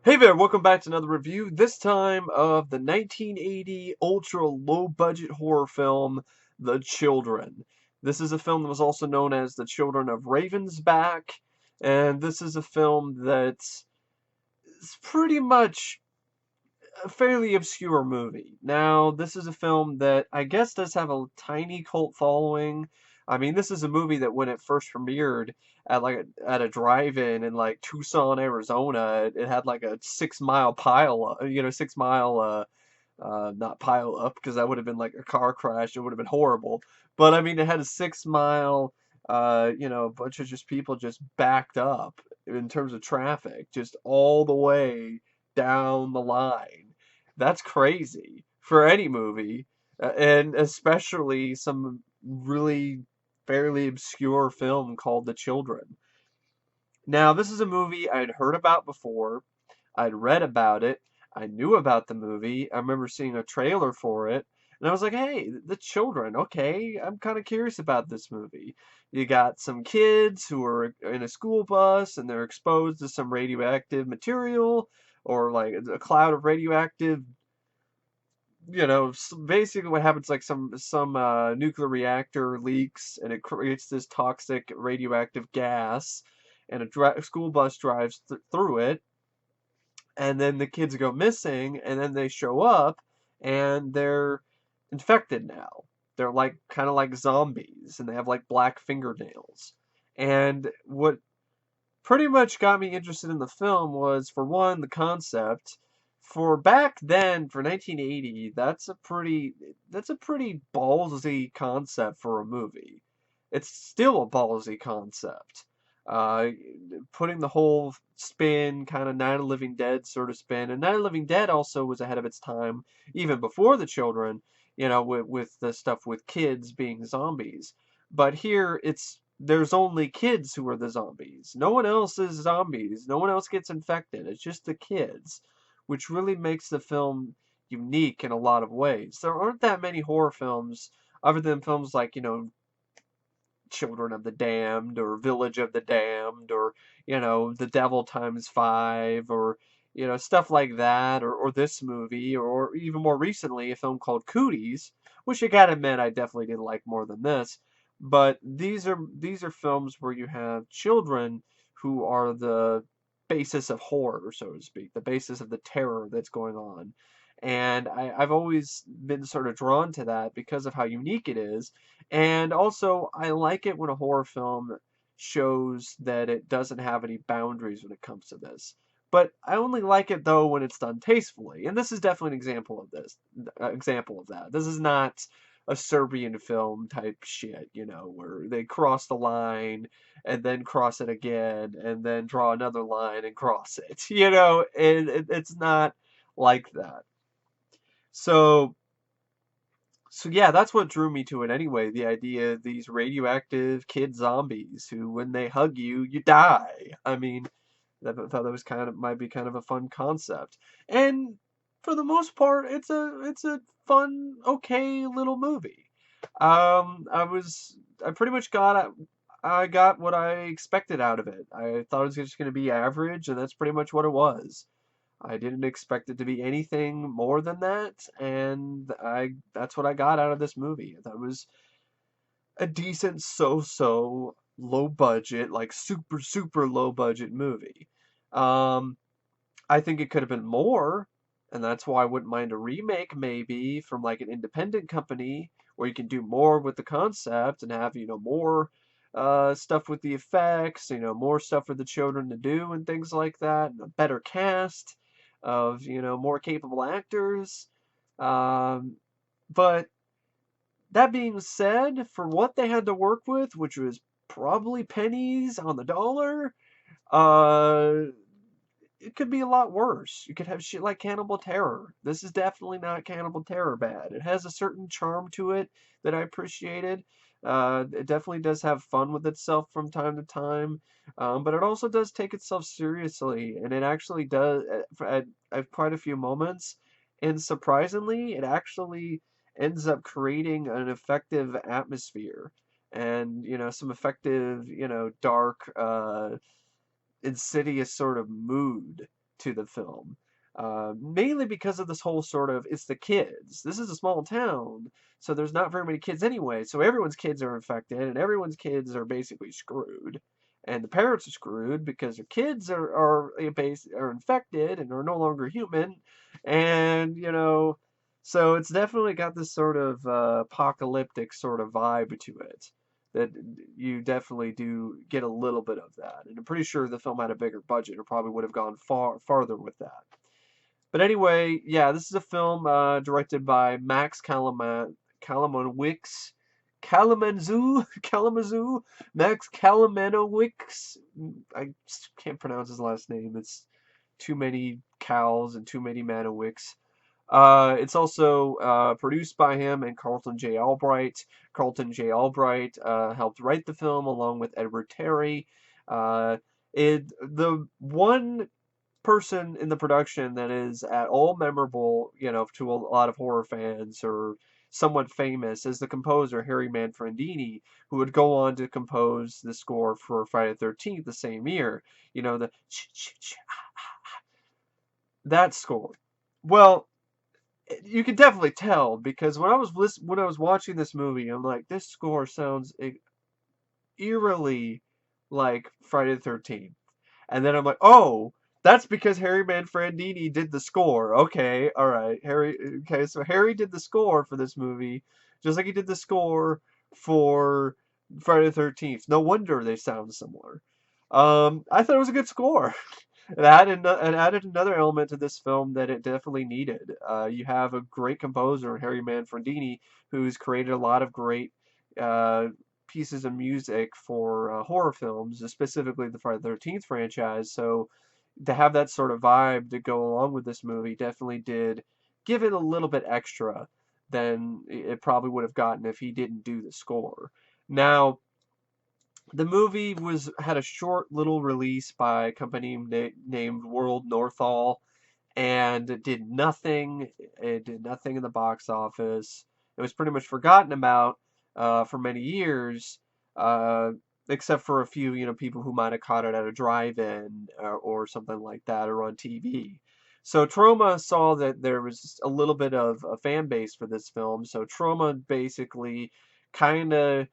Hey there, welcome back to another review, this time of the 1980 ultra low-budget horror film, The Children. This is a film that was also known as The Children of Ravensback, and this is a film that is pretty much a fairly obscure movie. Now, this is a film that I guess does have a tiny cult following. I mean, this is a movie that when it first premiered at a drive-in in like Tucson, Arizona, it had like a 6 mile pile, 6 mile not pile up because that would have been like a car crash. It would have been horrible. But I mean, it had a 6 mile, a bunch of just people just backed up in terms of traffic, just all the way down the line. That's crazy for any movie, and especially some really fairly obscure film called The Children. Now, this is a movie I'd heard about before. I'd read about it. I knew about the movie. I remember seeing a trailer for it. And I was like, hey, The Children, okay, I'm kind of curious about this movie. You got some kids who are in a school bus and they're exposed to some radioactive material or like a cloud of radioactive, basically what happens like some nuclear reactor leaks and it creates this toxic radioactive gas and a school bus drives through it and then the kids go missing, and then they show up, and they're infected now. They're like kind of like zombies, and they have like black fingernails. And what pretty much got me interested in the film was, for one, the concept. For back then, for 1980, that's a pretty ballsy concept for a movie. It's still a ballsy concept. Uh, Putting the whole spin, kind of Night of the Living Dead sort of spin, and Night of the Living Dead also was ahead of its time, even before The Children. With the stuff with kids being zombies. But here, there's only kids who are the zombies. No one else is zombies. No one else gets infected. It's just the kids, which really makes the film unique in a lot of ways. There aren't that many horror films other than films like, Children of the Damned or Village of the Damned or, The Devil Times Five or, stuff like that or this movie or even more recently a film called Cooties, which I gotta admit I definitely did like more than this. But these are films where you have children who are the basis of horror, so to speak, the basis of the terror that's going on. And I've always been sort of drawn to that because of how unique it is. And also, I like it when a horror film shows that it doesn't have any boundaries when it comes to this. But I only like it though when it's done tastefully. And this is definitely an example of that. This is not a Serbian film type shit, where they cross the line and then cross it again and then draw another line and cross it. And it's not like that. So so yeah, that's what drew me to it anyway. The idea of these radioactive kid zombies who, when they hug you, you die. I mean, I thought that was might be kind of a fun concept. And for the most part, it's a fun, okay little movie. I pretty much I got what I expected out of it. I thought it was just going to be average, and that's pretty much what it was. I didn't expect it to be anything more than that, and I that's what I got out of this movie. That was a decent so-so low budget, like super super low budget movie. Um I think it could have been more, and that's why I wouldn't mind a remake maybe from like an independent company where you can do more with the concept and have, more stuff with the effects, more stuff for the children to do and things like that, and a better cast of, more capable actors. Um, but that being said, for what they had to work with, which was probably pennies on the dollar, uh, it could be a lot worse. You could have shit like Cannibal Terror. This is definitely not Cannibal Terror bad. It has a certain charm to it that I appreciated. It definitely does have fun with itself from time to time, but it also does take itself seriously, and it actually does at quite a few moments. And surprisingly, it actually ends up creating an effective atmosphere and some effective dark insidious sort of mood to the film. Mainly because of this whole sort of, it's the kids. This is a small town, so there's not very many kids anyway. So everyone's kids are infected, and everyone's kids are basically screwed. And the parents are screwed because their kids are infected and are no longer human. And, so it's definitely got this sort of apocalyptic sort of vibe to it that you definitely do get a little bit of that. And I'm pretty sure the film had a bigger budget or probably would have gone farther with that. But anyway, yeah, this is a film directed by Max Kalmanowicz, Max Kalmanowicz. I can't pronounce his last name. It's too many cows and too many Manowicz. It's also produced by him and Carlton J. Albright. Carlton J. Albright helped write the film along with Edward Terry. The one person in the production that is at all memorable, to a lot of horror fans or somewhat famous is the composer Harry Manfredini, who would go on to compose the score for Friday the 13th the same year. The that score. Well, you can definitely tell because when I was watching this movie, I'm like, this score sounds eerily like Friday the 13th. And then I'm like, oh, that's because Harry Manfredini did the score. Okay, all right. Okay, so Harry did the score for this movie, just like he did the score for Friday the 13th. No wonder they sound similar. I thought it was a good score. It added another element to this film that it definitely needed. You have a great composer, Harry Manfredini, who's created a lot of great uh, pieces of music for horror films, specifically the Friday the 13th franchise. So to have that sort of vibe to go along with this movie definitely did give it a little bit extra than it probably would have gotten if he didn't do the score. Now, the movie had a short little release by a company named World Northall, and it did nothing. It did nothing in the box office. It was pretty much forgotten about for many years, uh, except for a few, people who might have caught it at a drive-in or something like that, or on TV. So Troma saw that there was a little bit of a fan base for this film. So Troma basically kind of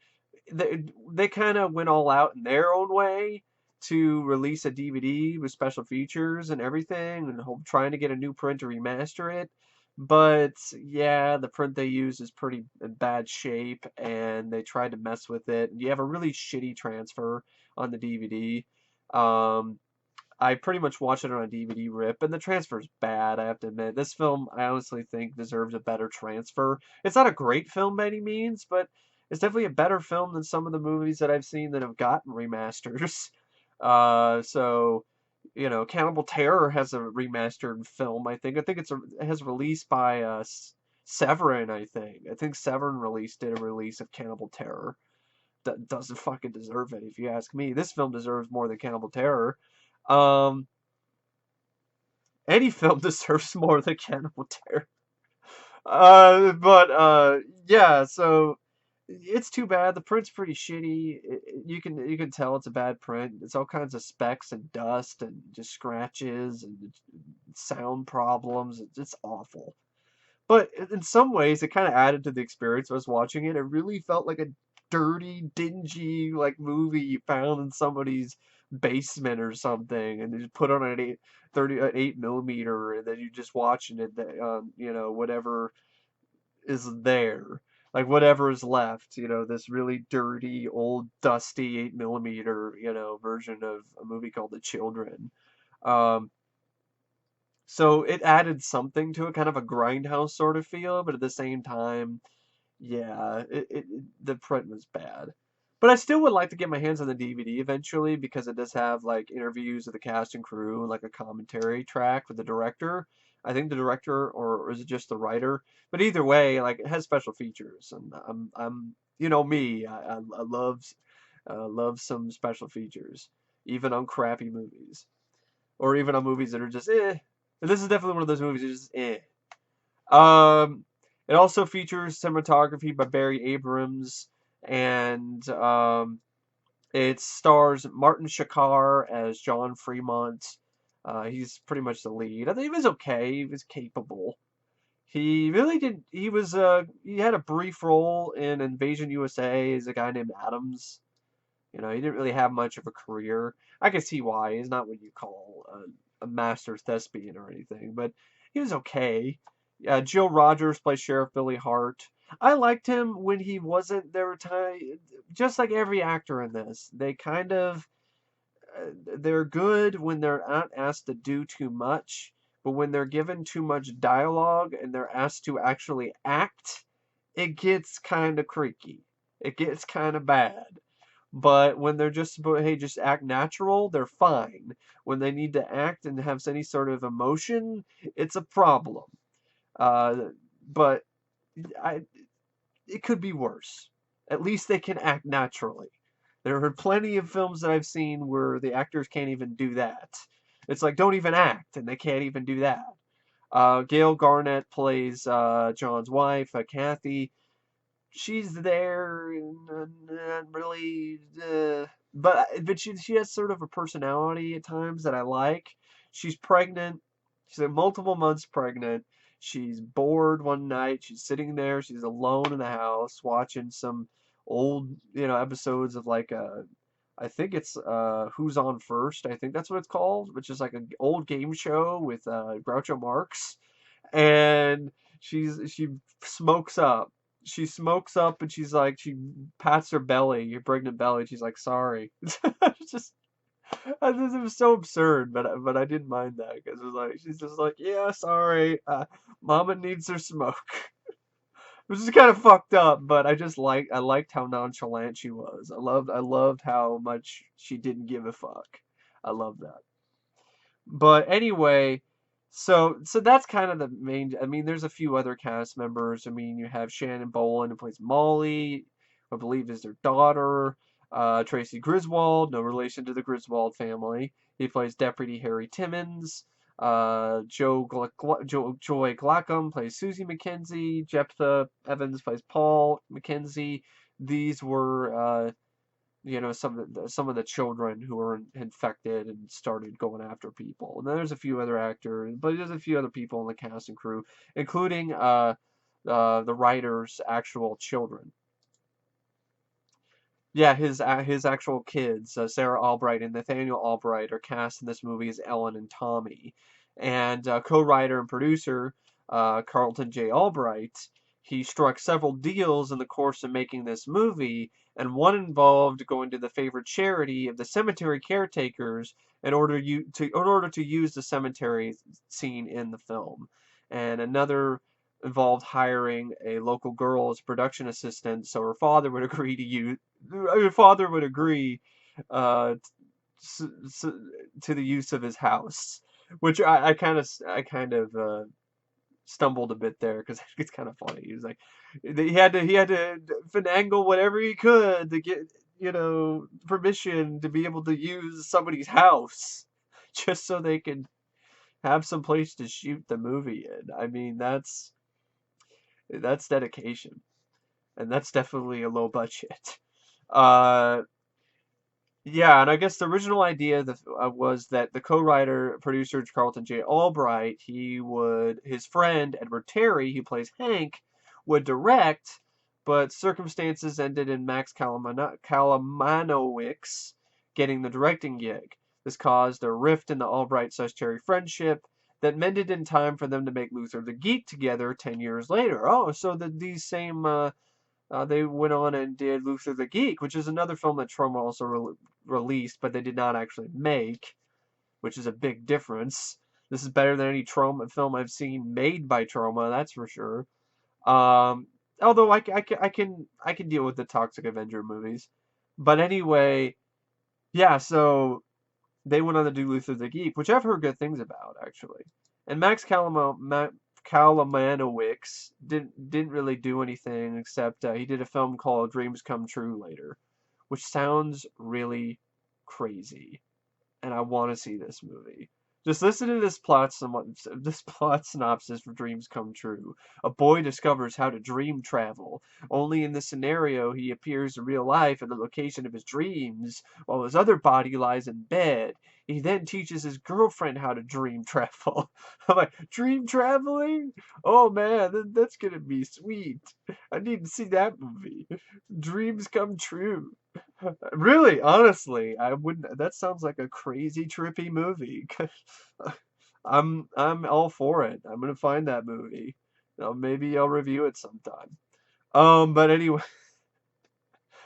they kind of went all out in their own way to release a DVD with special features and everything, and trying to get a new print to remaster it. But yeah, the print they use is pretty in bad shape, and they tried to mess with it. You have a really shitty transfer on the DVD. Um, I pretty much watched it on a DVD rip, and the transfer's bad, I have to admit. This film, I honestly think, deserves a better transfer. It's not a great film by any means, but it's definitely a better film than some of the movies that I've seen that have gotten remasters. So, Cannibal Terror has a remastered film, I think. It has released by Severin, I think. I think Severin did a release of Cannibal Terror. That doesn't fucking deserve it, if you ask me. This film deserves more than Cannibal Terror. Um, any film deserves more than Cannibal Terror. But yeah, so it's too bad. The print's pretty shitty. You can tell it's a bad print. It's all kinds of specks and dust and just scratches and sound problems. It's awful. But in some ways, it kind of added to the experience. I was watching it. It really felt like a dirty, dingy like movie you found in somebody's basement or something, and they just put on an 8 millimeter, and then you just watching it. Whatever is there, like whatever is left. This really dirty, old, dusty 8 millimeter, version of a movie called The Children. Um, so it added something to it, kind of a grindhouse sort of feel, but at the same time, yeah, the print was bad. But I still would like to get my hands on the DVD eventually because it does have like interviews with the cast and crew and like a commentary track with the director. I think the director, or is it just the writer? But either way, like it has special features, and I'm me, I love some special features, even on crappy movies, or even on movies that are just eh. But this is definitely one of those movies that is just eh. Um, it also features cinematography by Barry Abrams, and it stars Martin Shakar as John Fremont, He's pretty much the lead. I think he was okay. He was capable. He really did. He had a brief role in Invasion USA as a guy named Adams. He didn't really have much of a career. I can see why. He's not what you call a master thespian or anything, but he was okay. Gil Rodgers plays Sheriff Billy Hart. I liked him when he wasn't. There were times, just like every actor in this, they're good when they're not asked to do too much, but when they're given too much dialogue and they're asked to actually act, it gets kind of creaky. It gets kind of bad. But when they're just hey, just act natural, they're fine. When they need to act and have any sort of emotion, it's a problem. Uh, but I, it could be worse. At least they can act naturally. There are plenty of films that I've seen where the actors can't even do that. It's like, don't even act, and they can't even do that. Gale Garnett plays John's wife, Kathy. She's there, not really, but she has sort of a personality at times that I like. She's pregnant. She's like multiple months pregnant. She's bored one night. She's sitting there. She's alone in the house watching some old, episodes of like I think it's Who's on First. I think that's what it's called, which is like an old game show with Groucho Marx, and she smokes up. She smokes up and she pats her belly, her pregnant belly. She's like, sorry. It's just, it was so absurd, but I didn't mind that because it was like she's just like, yeah, sorry, Mama needs her smoke. Which is kind of fucked up, but I liked how nonchalant she was. I loved how much she didn't give a fuck. I love that. But anyway, so that's kind of the main. I mean, there's a few other cast members. I mean, you have Shannon Bolin who plays Molly, I believe is their daughter. Tracy Griswold, no relation to the Griswold family. He plays Deputy Harry Timmons. Joy Glaccum plays Susie McKenzie. Jeptha Evans plays Paul McKenzie. These were some of the children who were infected and started going after people. And then there's a few other actors, but there's a few other people in the cast and crew, including the writer's actual children. Yeah, his actual kids, Sarah Albright and Nathaniel Albright, are cast in this movie as Ellen and Tommy. And co-writer and producer Carlton J. Albright, he struck several deals in the course of making this movie, and one involved going to the favorite charity of the cemetery caretakers in order to use the cemetery scene in the film, and another involved hiring a local girl as production assistant so her father would agree to use her father would agree uh, to the use of his house, which I kind of stumbled a bit there because it's kind of funny. He was like, he had to finagle whatever he could to get permission to be able to use somebody's house, just so they could have some place to shoot the movie in. I mean, that's dedication, and that's definitely a low budget. Uh, Yeah, and I guess the original idea was that the co-writer, producer Carlton J. Albright, his friend Edward Terry, who plays Hank, would direct, but circumstances ended in Max Kalmanowicz getting the directing gig. This caused a rift in the Albright/Terry friendship that mended in time for them to make Luther the Geek together 10 years later. Oh, so these same they went on and did Luther the Geek, which is another film that Troma also released, but they did not actually make, which is a big difference. This is better than any Troma film I've seen made by Troma, that's for sure. Um, Although I can deal with the Toxic Avenger movies, but anyway, yeah. So they went on to do Luther the Geek, which I've heard good things about actually. And Kalmanowicz didn't really do anything except he did a film called Dreams Come True later, which sounds really crazy, and I want to see this movie Just listen to this plot synopsis for Dreams Come True. A boy discovers how to dream travel. Only in this scenario, he appears in real life at the location of his dreams, while his other body lies in bed. He then teaches his girlfriend how to dream travel. I'm like, dream traveling? Oh man, that's gonna be sweet. I need to see that movie. Dreams Come True. Really, honestly, I wouldn't. That sounds like a crazy trippy movie. I'm all for it. I'm gonna find that movie. Maybe I'll review it sometime. But anyway,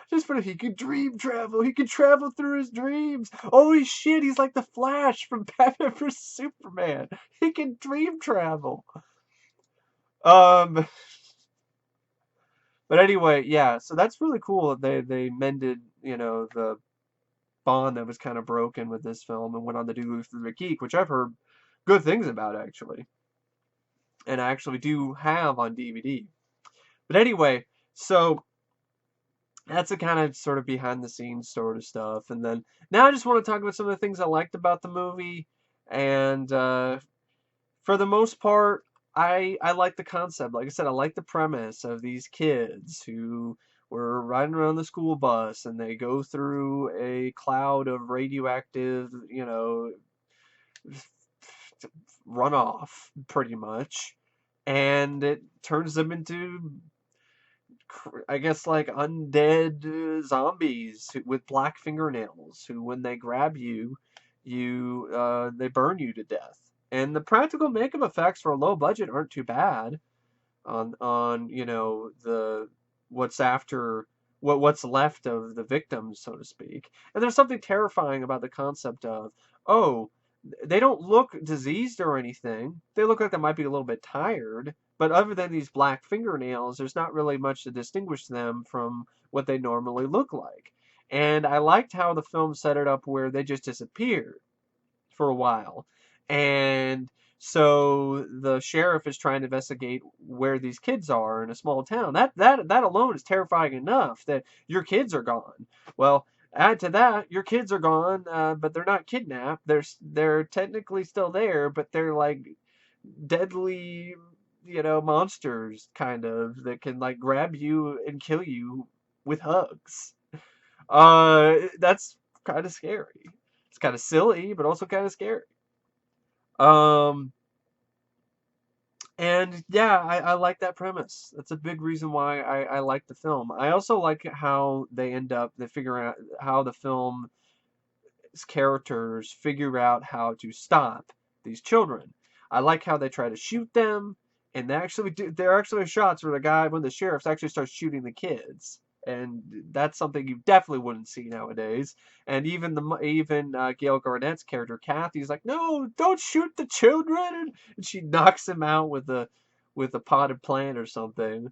just what if he could dream travel? He could travel through his dreams. Holy shit, he's like the Flash from Batman vs Superman. He can dream travel. Um, but anyway, yeah. So that's really cool that they mended, the bond that was kind of broken with this film and went on to do Luther the Geek, which I've heard good things about actually, and I actually do have on DVD. But anyway, so that's the kind of sort of behind the scenes sort of stuff. And then now I just want to talk about some of the things I liked about the movie. And for the most part, I like the concept. Like I said, I like the premise of these kids who were riding around the school bus and they go through a cloud of radioactive, runoff, pretty much. And it turns them into, I guess, like undead zombies with black fingernails who, when they grab you, they burn you to death. And the practical makeup effects for a low budget aren't too bad on the what's after what's left of the victims, so to speak. And there's something terrifying about the concept of, oh, they don't look diseased or anything. They look like they might be a little bit tired, but other than these black fingernails, there's not really much to distinguish them from what they normally look like. And I liked how the film set it up where they just disappeared for a while. And so the sheriff is trying to investigate where these kids are in a small town. That alone is terrifying enough, that your kids are gone. Well, add to that, your kids are gone, but they're not kidnapped. They're technically still there, but they're like deadly, monsters kind of that can like grab you and kill you with hugs. That's kind of scary. It's kind of silly, but also kind of scary. Um, and yeah, I like that premise. That's a big reason why I like the film. I also like how they figure out how the film's characters figure out how to stop these children. I like how they try to shoot them, and there actually are shots where when the sheriffs actually starts shooting the kids. And that's something you definitely wouldn't see nowadays. And even Gale Garnett's character Kathy's like, "No, don't shoot the children!" And she knocks him out with a potted plant or something.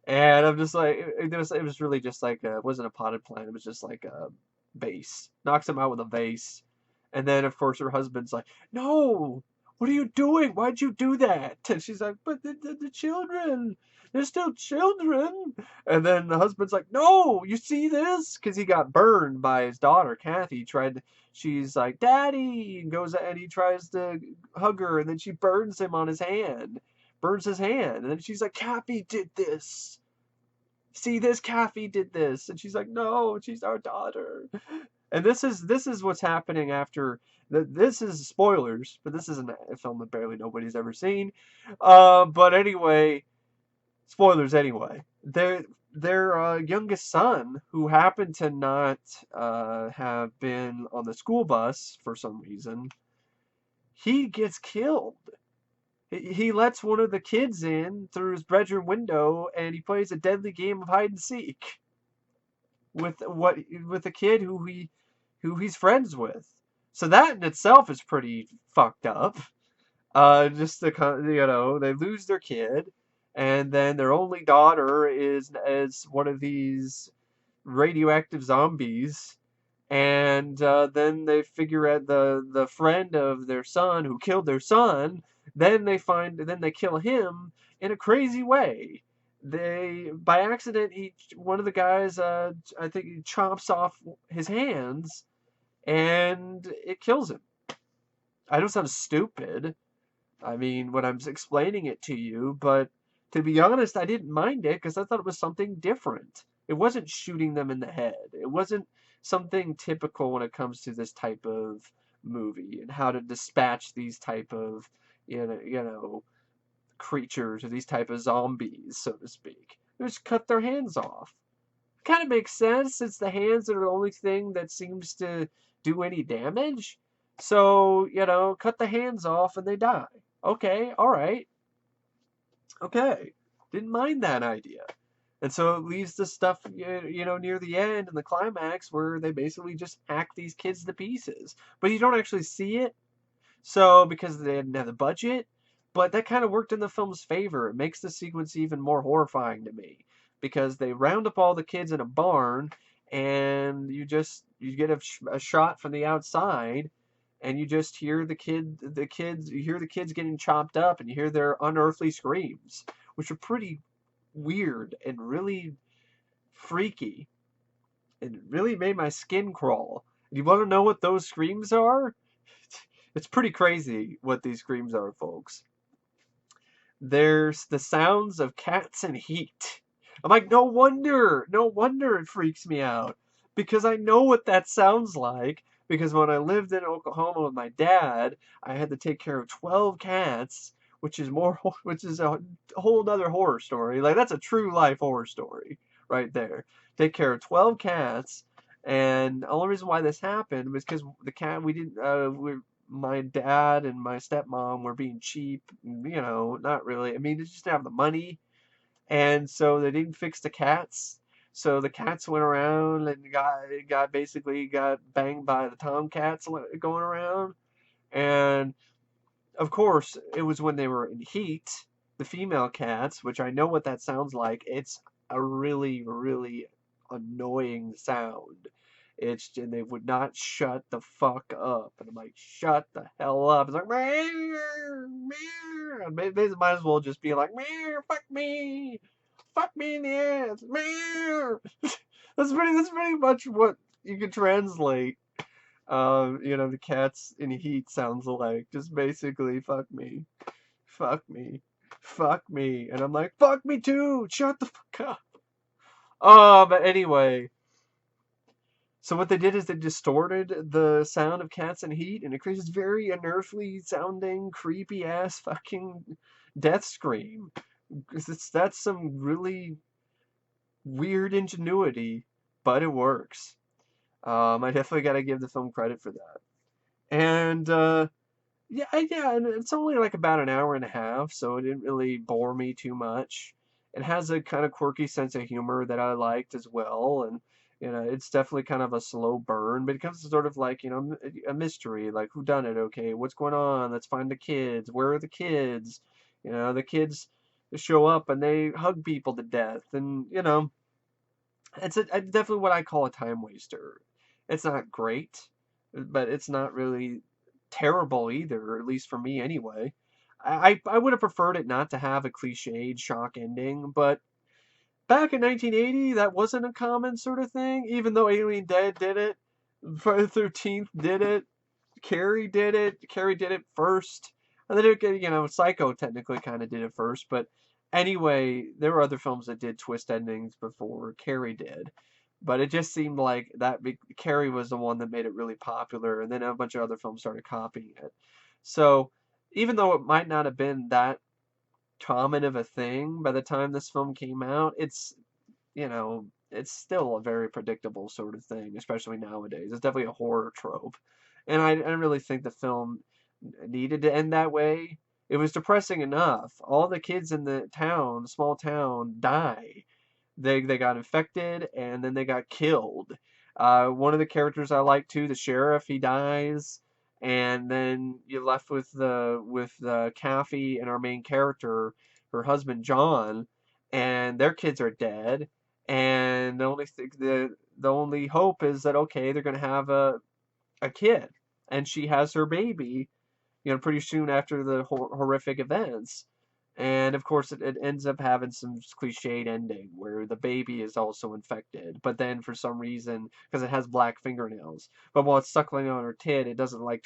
And I'm just like, it was really just like it wasn't a potted plant. It was just like a vase. Knocks him out with a vase. And then of course her husband's like, "No, what are you doing? Why'd you do that?" And she's like, "But the children, they're still children." And then the husband's like, "No, you see this?" Because he got burned by his daughter, Kathy. She's like, "Daddy," and goes and he tries to hug her, and then she burns him on his hand, burns his hand, and then she's like, "Kathy did this. See this? Kathy did this." And she's like, "No, she's our daughter." And this is what's happening after. This is spoilers, but this isn't a film that barely nobody's ever seen. But anyway, spoilers anyway. Their youngest son, who happened to not have been on the school bus for some reason, he gets killed. He lets one of the kids in through his bedroom window, and he plays a deadly game of hide and seek with a kid who he's friends with. So that in itself is pretty fucked up. Just they lose their kid, and then their only daughter is one of these radioactive zombies, and then they figure out the friend of their son who killed their son. Then they kill him in a crazy way. By accident, one of the guys, I think he chops off his hands, and it kills him. I don't sound stupid. I mean, when I'm explaining it to you, but to be honest, I didn't mind it because I thought it was something different. It wasn't shooting them in the head. It wasn't something typical when it comes to this type of movie and how to dispatch these type of, creatures or these type of zombies, so to speak. They just cut their hands off. Kind of makes sense since the hands are the only thing that seems to do any damage. So, cut the hands off and they die. Okay, all right. Okay. Didn't mind that idea. And so it leaves the stuff, near the end and the climax where they basically just hack these kids to pieces. But you don't actually see it. So, because they didn't have the budget, but that kind of worked in the film's favor. It makes the sequence even more horrifying to me because they round up all the kids in a barn and you get a shot from the outside and you just hear you hear the kids getting chopped up and you hear their unearthly screams, which are pretty weird and really freaky and really made my skin crawl. You want to know what those screams are? It's pretty crazy what these screams are, folks. There's the sounds of cats in heat. I'm like, no wonder it freaks me out. Because I know what that sounds like. Because when I lived in Oklahoma with my dad, I had to take care of 12 cats, which is a whole other horror story. Like, that's a true life horror story right there. Take care of 12 cats. And the only reason why this happened was because the cat, my dad and my stepmom were being cheap, not really. I mean, they just didn't have the money. And so they didn't fix the cats. So the cats went around and got banged by the tomcats going around. And of course, it was when they were in heat, the female cats, which I know what that sounds like. It's a really, really annoying sound. And they would not shut the fuck up. And I'm like, shut the hell up. It's like, meow, meow. They might as well just be like, meow, fuck me in the ass, meow. That's pretty much what you can translate. The cats in heat sounds like. Just basically, fuck me, fuck me, fuck me. And I'm like, fuck me too. Shut the fuck up. But anyway. So what they did is they distorted the sound of cats in heat, and it creates this very unearthly sounding, creepy ass fucking death scream. That's some really weird ingenuity, but it works. I definitely got to give the film credit for that. And and it's only like about an hour and a half, so it didn't really bore me too much. It has a kind of quirky sense of humor that I liked as well, and it's definitely kind of a slow burn, but it comes to sort of like a mystery, like who done it? Okay, what's going on? Let's find the kids. Where are the kids? The kids show up and they hug people to death, and it's definitely what I call a time waster. It's not great, but it's not really terrible either, or at least for me anyway. I would have preferred it not to have a cliched shock ending, but back in 1980, that wasn't a common sort of thing, even though Alien Dead did it, Friday the 13th did it, Carrie did it first, and then, Psycho technically kind of did it first, but anyway, there were other films that did twist endings before Carrie did. But it just seemed like Carrie was the one that made it really popular, and then a bunch of other films started copying it. So even though it might not have been that common of a thing by the time this film came out, it's still a very predictable sort of thing, especially nowadays. It's definitely a horror trope. And I really think the film needed to end that way. It was depressing enough. All the kids in the small town, die. They got infected and then they got killed. One of the characters I like too, the sheriff, he dies, and then you're left with the Kathy and our main character, her husband John, and their kids are dead. And the only hope is that okay, they're gonna have a kid, and she has her baby, pretty soon after the horrific events. And of course, it ends up having some cliched ending where the baby is also infected, but then for some reason, because it has black fingernails, but while it's suckling on her tit, it doesn't like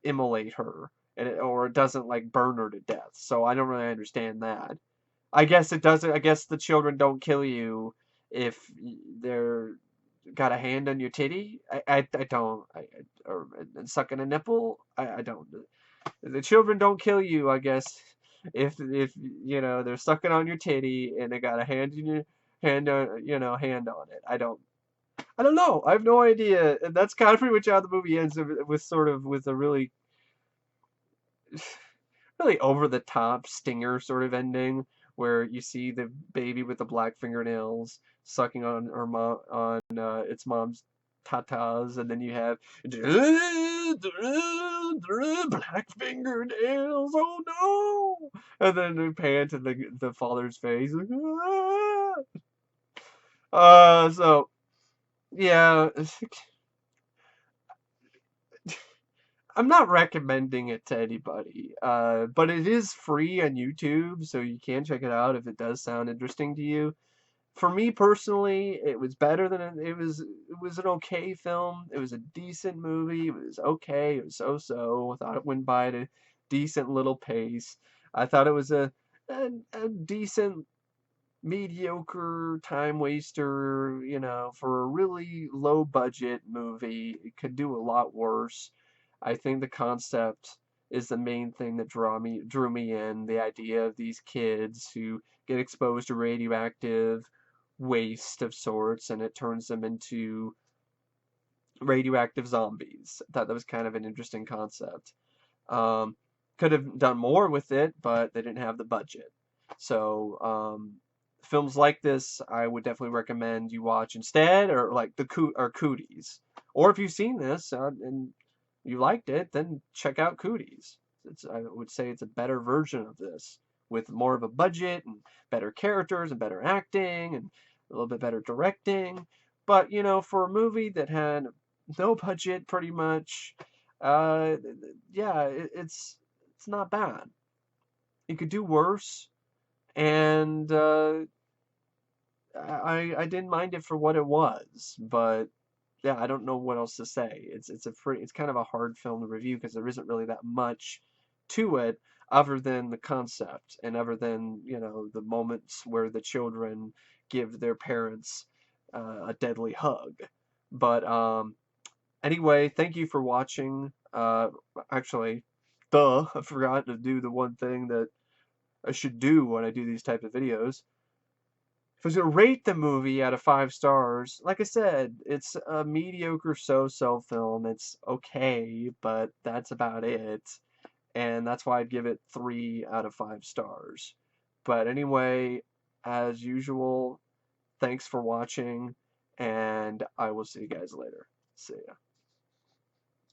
immolate her, or it doesn't like burn her to death. So I don't really understand that. I guess it doesn't. I guess the children don't kill you if they're got a hand on your titty. I don't. Or and sucking a nipple. I don't. The children don't kill you. I guess if they're sucking on your titty and they got a hand in your hand on hand on it. I don't know. I have no idea. And that's kind of pretty much how the movie ends, with sort of with a really really over the top stinger sort of ending, where you see the baby with the black fingernails sucking on her mom on its mom's tatas, and then you have black fingernails. Oh no! And then they pan to the father's face. Like, so yeah. I'm not recommending it to anybody, but it is free on YouTube, so you can check it out if it does sound interesting to you. For me personally, it was better than it was. It was an okay film. It was a decent movie. It was okay. It was so-so. I thought it went by at a decent little pace. I thought it was a decent, mediocre time waster, for a really low budget movie. It could do a lot worse. I think the concept is the main thing that drew me in. The idea of these kids who get exposed to radioactive waste of sorts, and it turns them into radioactive zombies. I thought that was kind of an interesting concept. Um, could have done more with it, but they didn't have the budget. So, films like this, I would definitely recommend you watch instead, or like Cooties. Or if you've seen this and you liked it, then check out Cooties. I would say it's a better version of this, with more of a budget and better characters and better acting and a little bit better directing. But for a movie that had no budget, pretty much, uh, yeah, it's not bad. It could do worse, and I didn't mind it for what it was. But yeah, I don't know what else to say. It's kind of a hard film to review because there isn't really that much to it other than the concept, and other than the moments where the children give their parents a deadly hug. But anyway, thank you for watching. Actually, I forgot to do the one thing that I should do when I do these type of videos. If I was gonna rate the movie out of 5 stars, like I said, it's a mediocre so-so film. It's okay, but that's about it. And that's why I'd give it 3 out of 5 stars. But anyway, as usual, thanks for watching, and I will see you guys later. See ya.